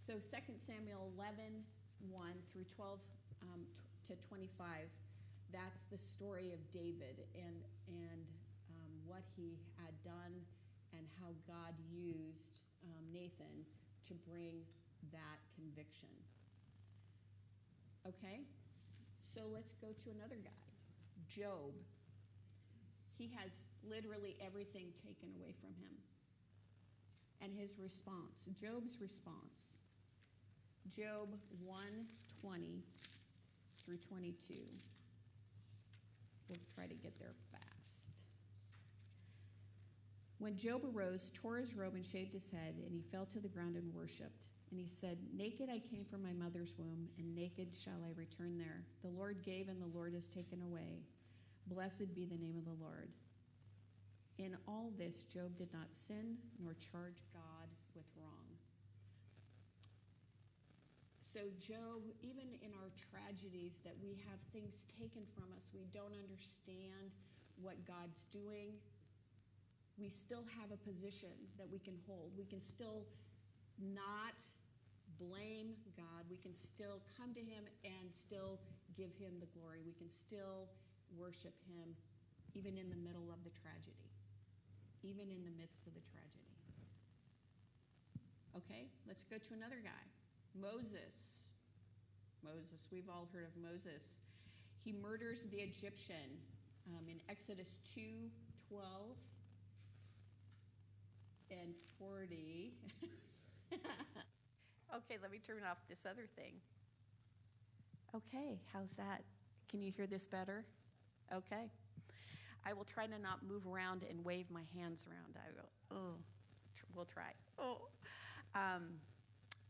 So 2 Samuel 11, 1 through 12 to 25, that's the story of David and what he had done and how God used Nathan to bring that conviction. Okay? So let's go to another guy, Job. He has literally everything taken away from him. And his response, Job's response. Job 1:20 through 22. We'll try to get there fast. When Job arose, tore his robe and shaved his head, and he fell to the ground and worshipped. And he said, "Naked I came from my mother's womb, and naked shall I return there. The Lord gave, and the Lord has taken away. Blessed be the name of the Lord." In all this, Job did not sin nor charge God with wrong. So Job, even in our tragedies that we have things taken from us, we don't understand what God's doing, we still have a position that we can hold. We can still not blame God. We can still come to him and still give him the glory. We can still worship him even in the middle of the tragedy, even in the midst of the tragedy. Okay, let's go to another guy. Moses, we've all heard of Moses. He murders the Egyptian in Exodus 2:12 and 40. Okay, let me turn off this other thing. Okay, how's that? Can you hear this better? Okay. I will try to not move around and wave my hands around. We'll try.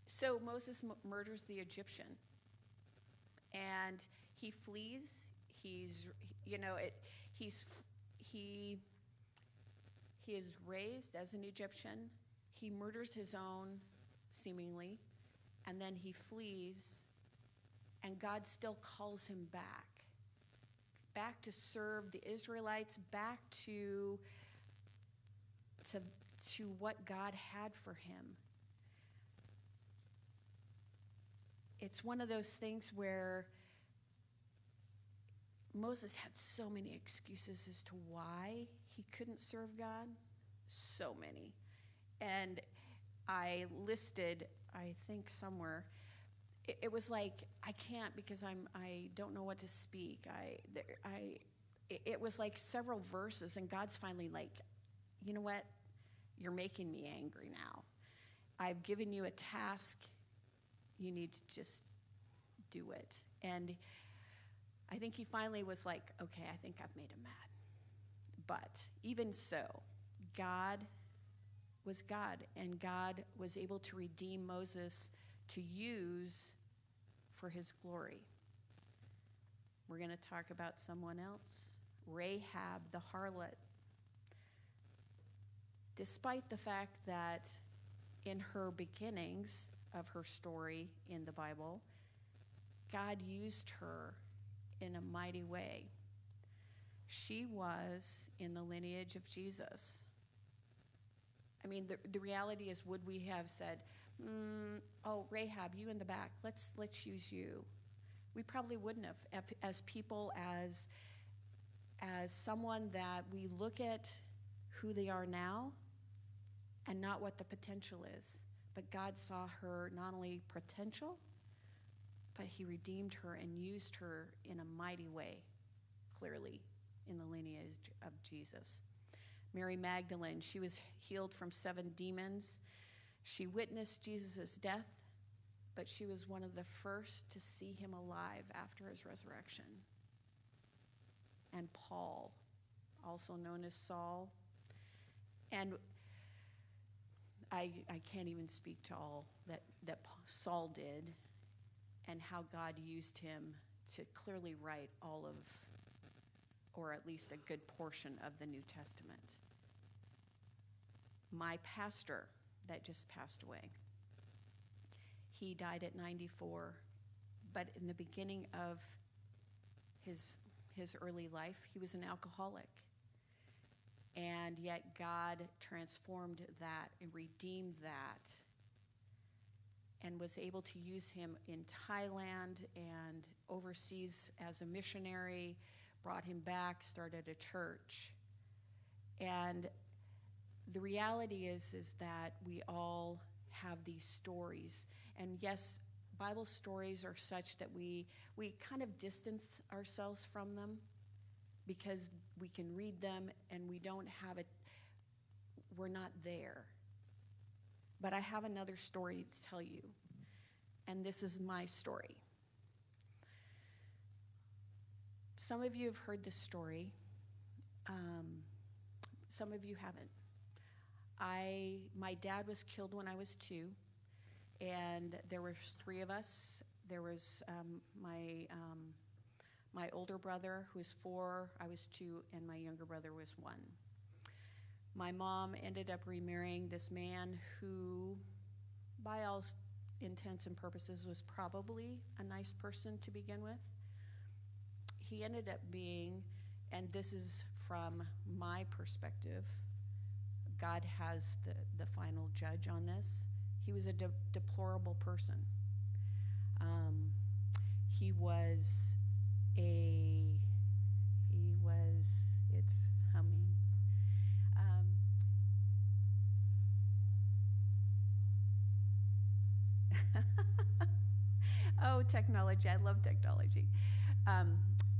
So Moses murders the Egyptian, and he flees. He is raised as an Egyptian. He murders his own, seemingly, and then he flees, and God still calls him back to serve the Israelites, back to what God had for him. It's one of those things where Moses had so many excuses as to why he couldn't serve God. So many. And I listed, I think somewhere, it was like, I can't because I don't know what to speak. It was like several verses, and God's finally like, you know what? You're making me angry now. I've given you a task. You need to just do it. And I think he finally was like, okay, I think I've made him mad. But even so, God was God, and God was able to redeem Moses to use for his glory. We're going to talk about someone else, Rahab the harlot. Despite the fact that in her beginnings of her story in the Bible, God used her in a mighty way. She was in the lineage of Jesus. I mean, the reality is, would we have said, oh, Rahab, you in the back, let's use you? We probably wouldn't have, as people, as someone that we look at who they are now and not what the potential is. But God saw her not only potential, but he redeemed her and used her in a mighty way, clearly, in the lineage of Jesus. Mary Magdalene, she was healed from 7 demons. She witnessed Jesus' death, but she was one of the first to see him alive after his resurrection. And Paul, also known as Saul. And I can't even speak to all that Saul did and how God used him to clearly write all of, or at least a good portion of the New Testament. My pastor that just passed away, he died at 94, but in the beginning of his early life, he was an alcoholic. And yet God transformed that and redeemed that. And and was able to use him in Thailand and overseas as a missionary, brought him back, started a church. And the reality is that we all have these stories. And yes, Bible stories are such that we kind of distance ourselves from them because we can read them and we don't have it, we're not there. But I have another story to tell you, and this is my story. Some of you have heard this story. Some of you haven't. My dad was killed when I was 2, and there were 3 of us. There was my older brother, who was 4, I was 2, and my younger brother was 1. My mom ended up remarrying this man who, by all intents and purposes, was probably a nice person to begin with. He ended up being, and this is from my perspective, God has the final judge on this. He was a deplorable person. It's humming. Oh, technology. I love technology.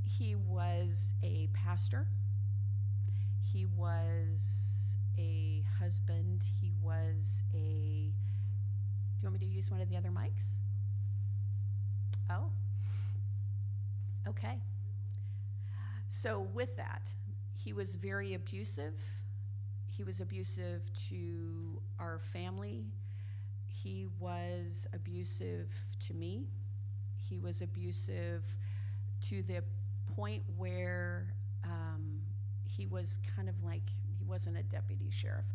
He was a pastor. He was a husband. He was do you want me to use one of the other mics? Oh, okay. So with that, he was very abusive. He was abusive to our family. He was abusive to me. He was abusive to the point where he was kind of like, he wasn't a deputy sheriff.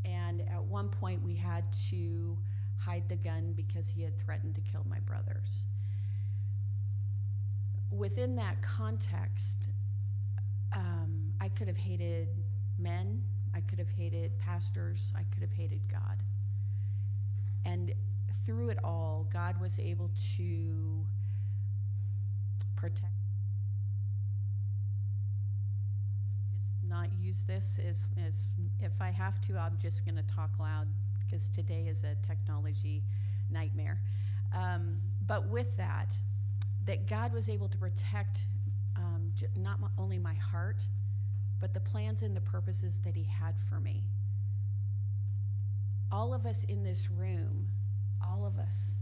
And at one point we had to hide the gun because he had threatened to kill my brothers. Within that context, I could have hated men, I could have hated pastors, I could have hated God. And through it all, God was able to protect. Just not use this as if I have to, I'm just going to talk loud because today is a technology nightmare. But with that God was able to protect not only my heart, but the plans and the purposes that he had for me. All of us in this room, all of us